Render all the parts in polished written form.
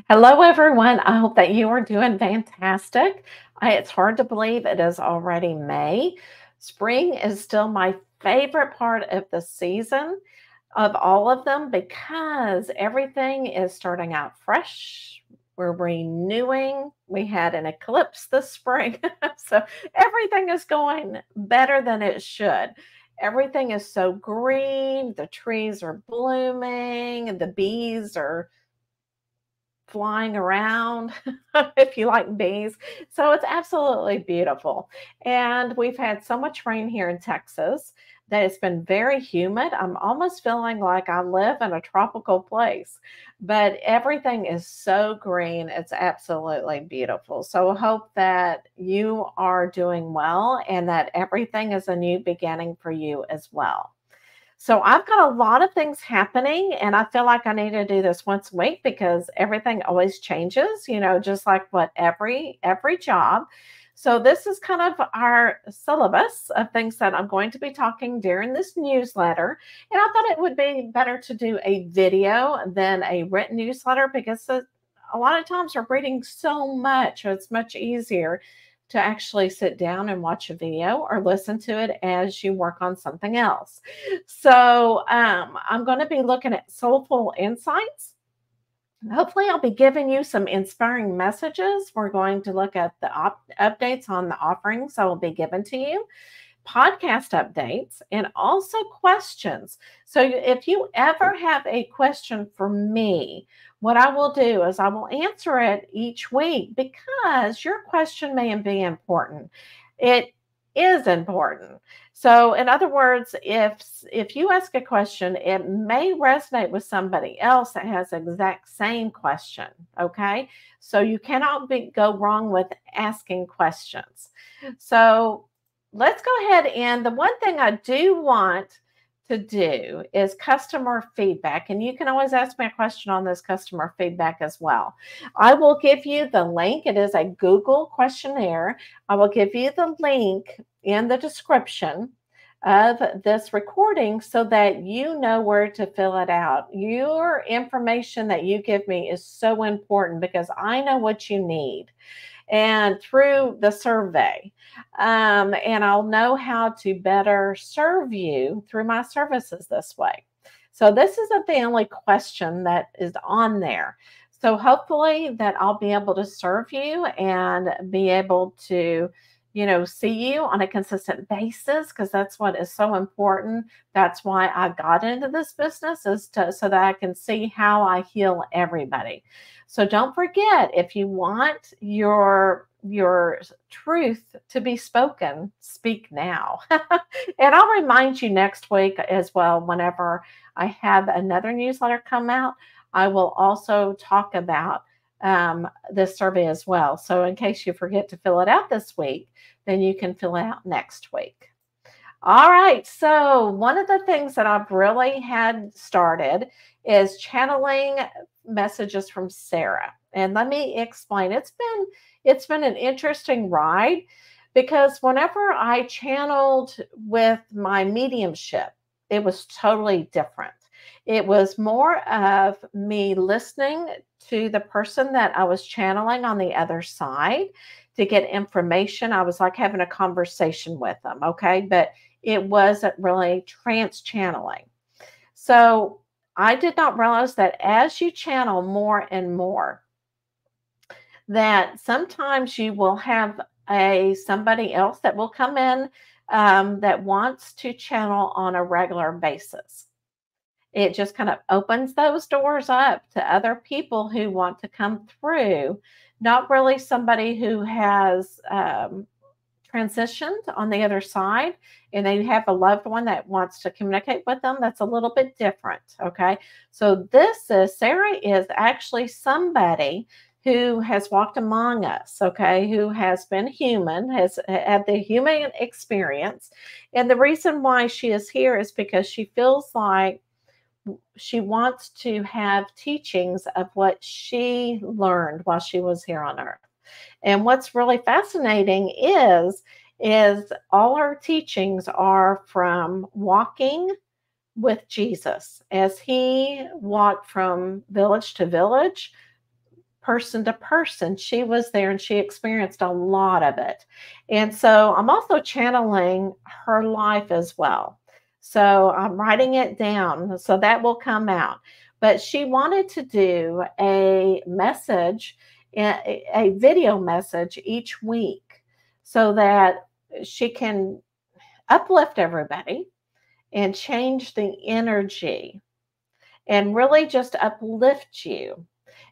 Hello, everyone. I hope that you are doing fantastic. It's hard to believe it is already May. Spring is still my favorite part of the season of all of them because everything is starting out fresh. We're renewing. We had an eclipse this spring. So everything is going better than it should. Everything is so green. The trees are blooming. The bees are flying around, if you like bees. So it's absolutely beautiful. And we've had so much rain here in Texas that it's been very humid. I'm almost feeling like I live in a tropical place, but everything is so green. It's absolutely beautiful. So I hope that you are doing well and that everything is a new beginning for you as well. So I've got a lot of things happening, and I feel like I need to do this once a week because everything always changes, just like what every job. So this is kind of our syllabus of things that I'm going to be talking during this newsletter. And I thought it would be better to do a video than a written newsletter because a lot of times we're reading so much, so it's much easier to actually sit down and watch a video or listen to it as you work on something else. So I'm going to be looking at soulful insights. Hopefully, I'll be giving you some inspiring messages. We're going to look at the updates on the offerings I will be given to you, podcast updates, and also questions. So if you ever have a question for me, what I will do is I will answer it each week because your question may be important. It is important. So in other words, if you ask a question, it may resonate with somebody else that has the exact same question. Okay. So you cannot go wrong with asking questions. So let's go ahead, and the one thing I do want to do is customer feedback. And you can always ask me a question on this customer feedback as well. I will give you the link. It is a Google questionnaire. I will give you the link in the description of this recording so that you know where to fill it out. Your information that you give me is so important because I know what you need and through the survey. And I'll know how to better serve you through my services this way. So this isn't the only question that is on there. So hopefully that I'll be able to serve you and be able to see you on a consistent basis because that's what is so important. That's why I got into this business so that I can see how I heal everybody. So don't forget, if you want your truth to be spoken, speak now. And I'll remind you next week as well whenever I have another newsletter come out. I will also talk about this survey as well. So in case you forget to fill it out this week, then you can fill it out next week. All right. So one of the things that I've really had started is channeling messages from Sarah. And let me explain. It's been an interesting ride because whenever I channeled with my mediumship, it was totally different. It was more of me listening to the person that I was channeling on the other side to get information. I was like having a conversation with them, okay? But it wasn't really trance channeling. So I did not realize that as you channel more and more, that sometimes you will have somebody else that will come in that wants to channel on a regular basis. It just kind of opens those doors up to other people who want to come through, not really somebody who has transitioned on the other side and they have a loved one that wants to communicate with them. That's a little bit different. Okay. So Sarah is actually somebody who has walked among us, okay, who has been human, has had the human experience. And the reason why she is here is because she feels like she wants to have teachings of what she learned while she was here on earth. And what's really fascinating is all our teachings are from walking with Jesus as he walked from village to village, person to person. She was there and she experienced a lot of it. And so I'm also channeling her life as well. So I'm writing it down so that will come out. But she wanted to do a message, a video message each week so that she can uplift everybody and change the energy and really just uplift you.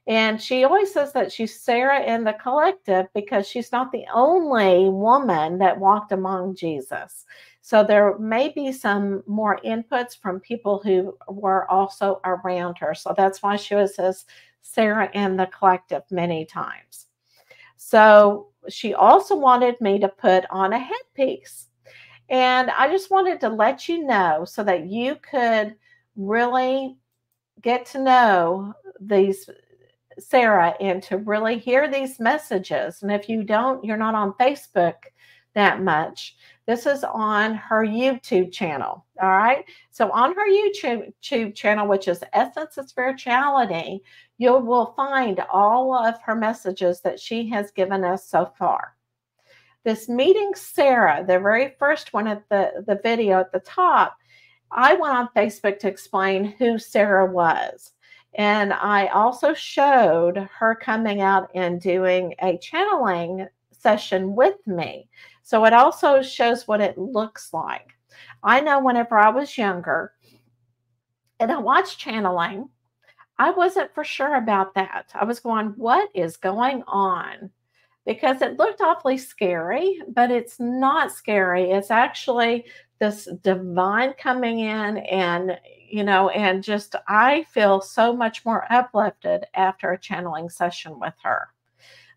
And she always says that she's Sarah in the collective because she's not the only woman that walked among Jesus. So there may be some more inputs from people who were also around her. So that's why she was says Sarah in the collective many times. So she also wanted me to put on a headpiece. And I just wanted to let you know so that you could really get to know these Sarah and to really hear these messages. And if you don't, you're not on Facebook that much. This is on her YouTube channel. All right. So on her YouTube channel, which is Essence of Spirituality, you will find all of her messages that she has given us so far. This meeting Sarah, the very first one at the video at the top, I went on Facebook to explain who Sarah was. And I also showed her coming out and doing a channeling session with me. So it also shows what it looks like. I know whenever I was younger and I watched channeling, I wasn't for sure about that. I was going, what is going on? Because it looked awfully scary, but it's not scary. It's actually this divine coming in and, and just I feel so much more uplifted after a channeling session with her.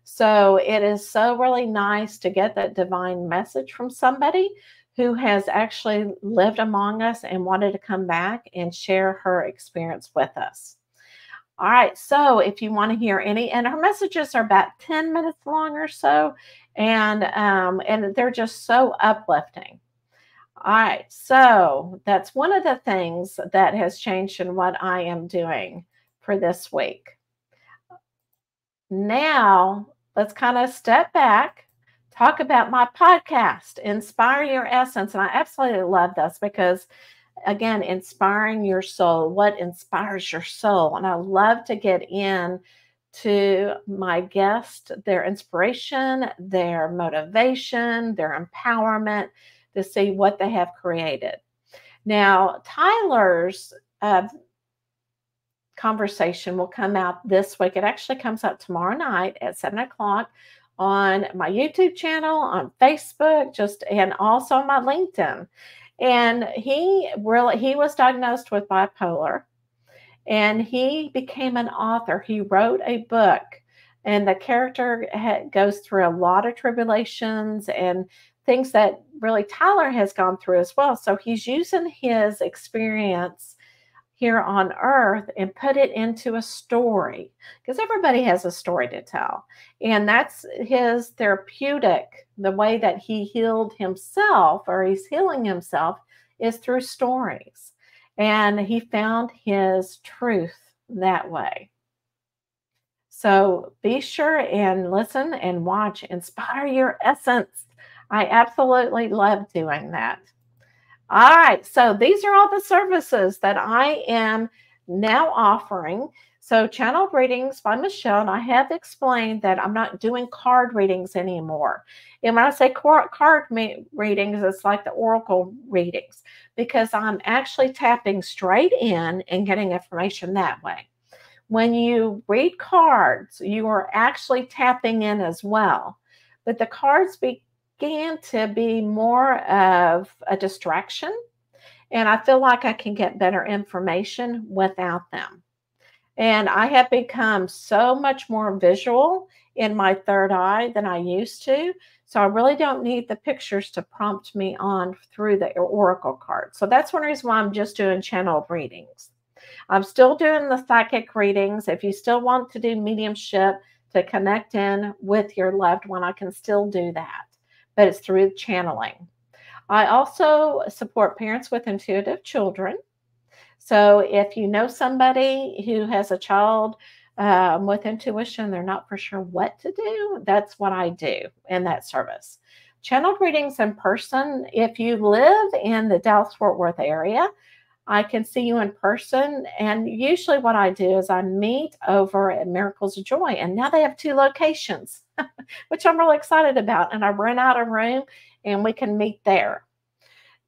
So it is so really nice to get that divine message from somebody who has actually lived among us and wanted to come back and share her experience with us. All right, so if you want to hear any, and her messages are about 10 minutes long or so, and they're just so uplifting. All right, so that's one of the things that has changed in what I am doing for this week. Now, let's kind of step back, talk about my podcast, Inspire Your Essence. And I absolutely love this because, again, inspiring your soul, what inspires your soul. And I love to get in to my guests, their inspiration, their motivation, their empowerment to see what they have created. Now, Tyler's conversation will come out this week. It actually comes out tomorrow night at 7 o'clock on my YouTube channel, on Facebook, and also on my LinkedIn. And he was diagnosed with bipolar, and he became an author. He wrote a book, and the character goes through a lot of tribulations and things that really Tyler has gone through as well. So he's using his experience here on earth and put it into a story, because everybody has a story to tell. And that's his therapeutic. The way that he healed himself, or he's healing himself, is through stories. And he found his truth that way. So be sure and listen and watch Inspire Your Essence. I absolutely love doing that. All right, so these are all the services that I am now offering. So channel readings by Michelle, and I have explained that I'm not doing card readings anymore. And when I say card readings, it's like the oracle readings, because I'm actually tapping straight in and getting information that way. When you read cards, you are actually tapping in as well. But the cards began to be more of a distraction, and I feel like I can get better information without them. And I have become so much more visual in my third eye than I used to. So I really don't need the pictures to prompt me on through the oracle cards. So that's one reason why I'm just doing channel readings. I'm still doing the psychic readings. If you still want to do mediumship to connect in with your loved one, I can still do that, but it's through channeling. I also support parents with intuitive children. So if you know somebody who has a child with intuition, they're not for sure what to do, that's what I do in that service. Channeled readings in person, if you live in the Dallas Fort Worth area, I can see you in person. And usually, what I do is I meet over at Miracles of Joy. And now they have 2 locations, which I'm really excited about. And I rent out a room and we can meet there.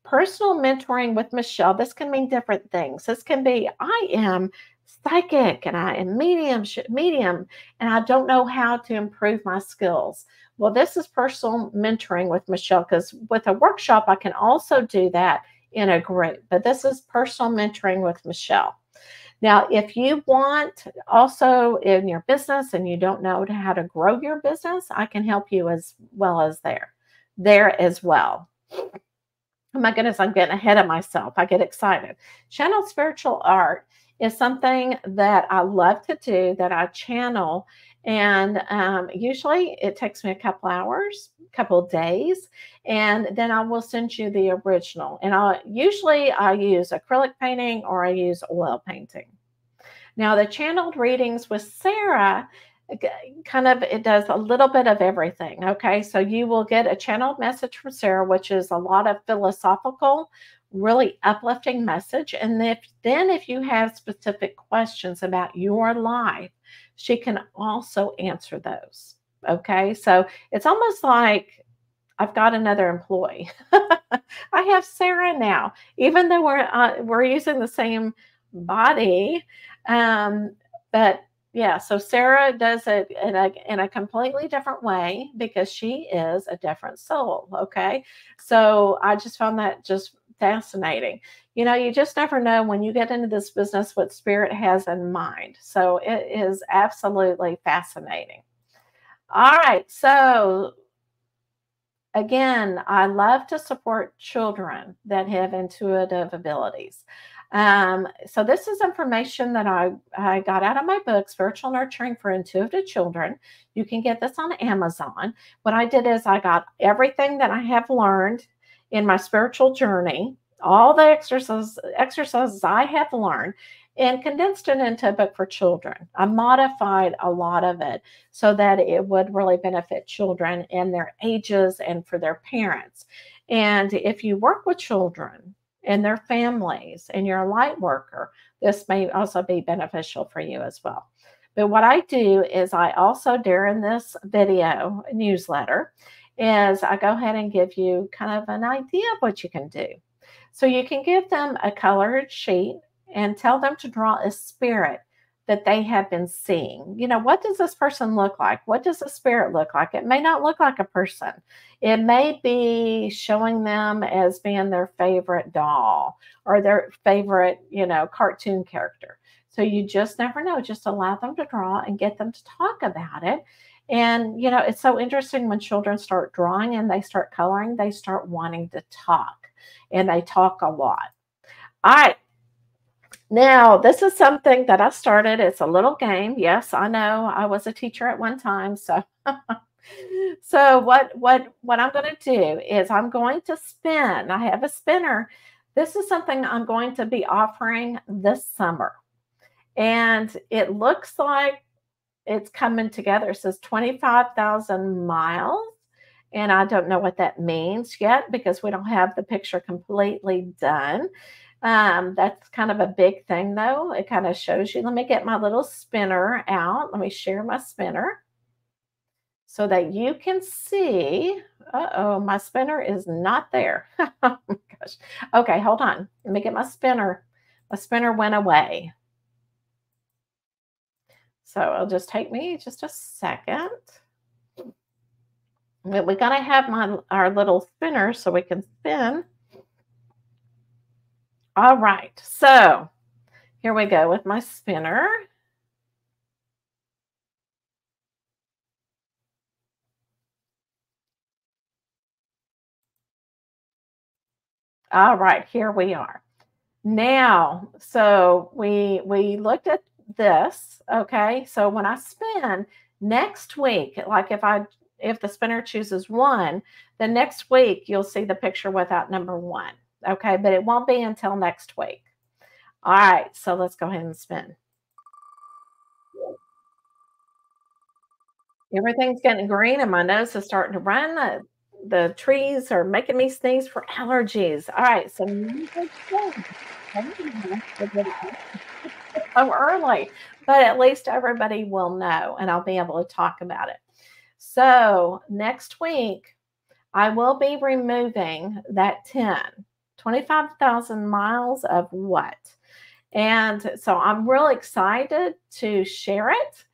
Personal mentoring with Michelle, this can mean different things. This can be, I am psychic and I am medium, and I don't know how to improve my skills. Well, this is personal mentoring with Michelle, because with a workshop, I can also do that in a group, but this is personal mentoring with Michelle. Now, if you want also in your business and you don't know how to grow your business, I can help you as well as there as well. Oh my goodness, I'm getting ahead of myself. I get excited. Channel spiritual art is something that I love to do, that I channel. And usually it takes me a couple hours, a couple of days, and then I will send you the original. And usually I use acrylic painting or I use oil painting. Now, the channeled readings with Sarah, kind of, it does a little bit of everything. Okay, so you will get a channeled message from Sarah, which is a lot of philosophical, really uplifting message. And if you have specific questions about your life, she can also answer those. Okay, so it's almost like I've got another employee. I have Sarah now, even though we're using the same body, but yeah. So Sarah does it in a completely different way because she is a different soul. Okay, so I just found that just fascinating. You just never know when you get into this business what spirit has in mind. So it is absolutely fascinating. All right, so again, I love to support children that have intuitive abilities. So this is information that I got out of my book, Spiritual Nurturing for Intuitive Children. You can get this on Amazon. What I did is I got everything that I have learned in my spiritual journey, all the exercises I have learned, and condensed it into a book for children. I modified a lot of it so that it would really benefit children and their ages and for their parents. And if you work with children and their families and you're a light worker, this may also be beneficial for you as well. But what I do is I also, during this video newsletter, is I go ahead and give you kind of an idea of what you can do. So you can give them a colored sheet and tell them to draw a spirit that they have been seeing. What does this person look like? What does the spirit look like? It may not look like a person. It may be showing them as being their favorite doll or their favorite, cartoon character. So you just never know. Just allow them to draw and get them to talk about it. And, it's so interesting when children start drawing and they start coloring, they start wanting to talk, and they talk a lot. All right. Now, this is something that I started. It's a little game. Yes, I know. I was a teacher at one time. So, so what I'm going to do is I'm going to spin. I have a spinner. This is something I'm going to be offering this summer. And it looks like it's coming together. It says 25,000 miles. And I don't know what that means yet because we don't have the picture completely done. That's kind of a big thing, though. It kind of shows you. Let me get my little spinner out. Let me share my spinner so that you can see. Uh-oh, my spinner is not there. Oh my gosh. Okay, hold on. Let me get my spinner. My spinner went away. So it'll just take me just a second. We got to have our little spinner so we can spin. All right, so here we go with my spinner. All right, here we are. Now, so we looked at this, okay? So when I spin next week, like if the spinner chooses 1, the next week you'll see the picture without number 1, okay? But it won't be until next week. All right, so let's go ahead and spin. Everything's getting green and my nose is starting to run. The trees are making me sneeze for allergies. All right, so number 10. So early, but at least everybody will know and I'll be able to talk about it. So next week, I will be removing that 25,000 miles of what? And so I'm really excited to share it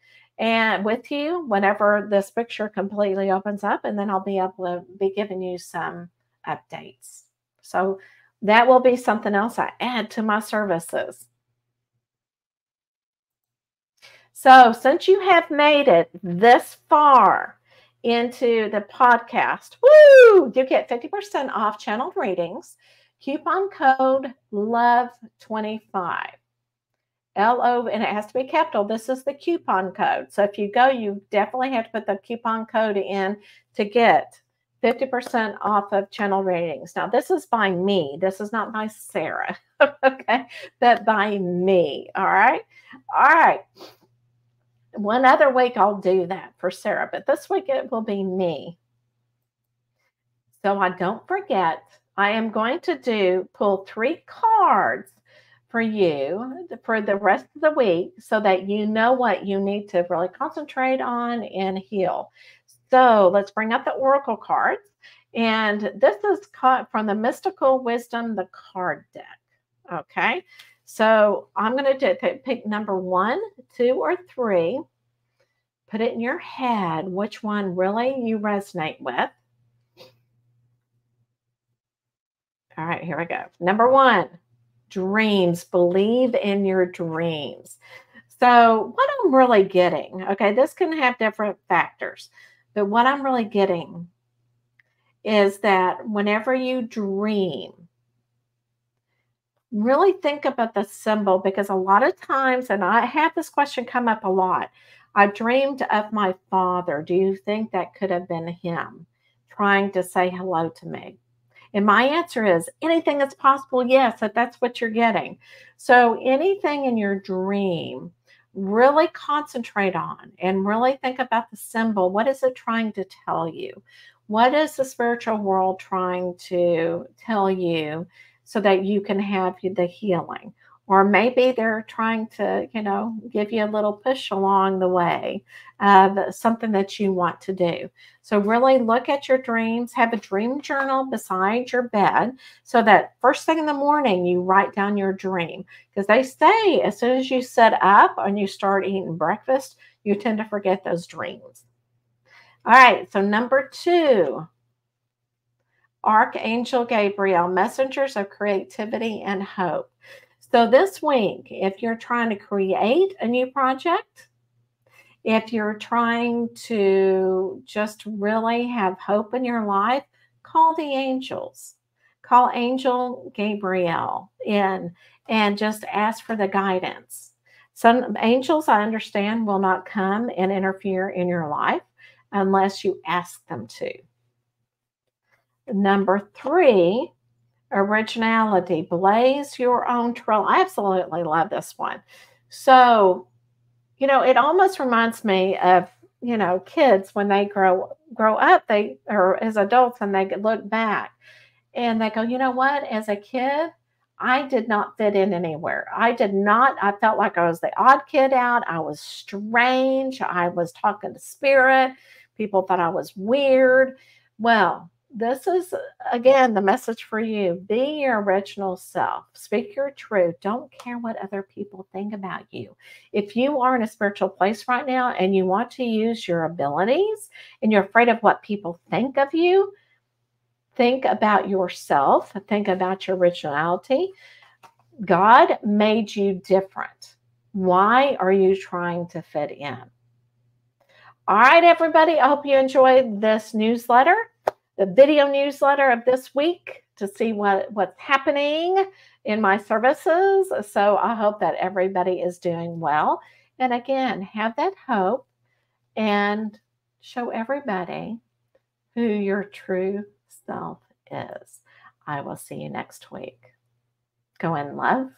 and with you whenever this picture completely opens up, and then I'll be able to be giving you some updates. So that will be something else I add to my services. So, since you have made it this far into the podcast, woo, you get 50% off channel readings. Coupon code LOVE25. and it has to be capital. This is the coupon code. So if you go, you definitely have to put the coupon code in to get 50% off of channel readings. Now, this is by me. This is not by Sarah, okay? But by me, all right? All right. One other week I'll do that for Sarah, but this week it will be me. So I don't forget, I am going to pull 3 cards for you for the rest of the week so that you know what you need to really concentrate on and heal. So let's bring up the oracle cards. And this is from the Mystical Wisdom, the card deck. Okay. So I'm going to pick number 1, 2, or 3. Put it in your head which one really you resonate with. All right, here we go. Number 1, dreams. Believe in your dreams. So, what I'm really getting, okay, this can have different factors, but what I'm really getting is that whenever you dream, really think about the symbol because a lot of times, and I have this question come up a lot. I dreamed of my father. Do you think that could have been him trying to say hello to me? And my answer is anything that's possible, yes, that's what you're getting. So anything in your dream, really concentrate on and really think about the symbol. What is it trying to tell you? What is the spiritual world trying to tell you so that you can have the healing? Or maybe they're trying to, give you a little push along the way of something that you want to do. So really look at your dreams, have a dream journal beside your bed so that first thing in the morning you write down your dream. Because they say as soon as you sit up and you start eating breakfast, you tend to forget those dreams. All right, so number 2, Archangel Gabriel, messengers of creativity and hope. So this week, if you're trying to create a new project, if you're trying to just really have hope in your life, call the angels. Call Angel Gabriel in and just ask for the guidance. Some angels, I understand, will not come and interfere in your life unless you ask them to. Number 3, originality. Blaze your own trail. I absolutely love this one. So, it almost reminds me of, kids when they grow up, or as adults, and they look back and they go, you know what, as a kid, I did not fit in anywhere. I felt like I was the odd kid out. I was strange. I was talking to spirit. People thought I was weird. Well, this is again the message for you. Be your original self. Speak your truth. Don't care what other people think about you. If you are in a spiritual place right now and you want to use your abilities and you're afraid of what people think of you, think about yourself. Think about your originality. God made you different. Why are you trying to fit in? All right, everybody. I hope you enjoyed this newsletter, the video newsletter of this week to see what's happening in my services. So I hope that everybody is doing well. And again, have that hope and show everybody who your true self is. I will see you next week. Go in love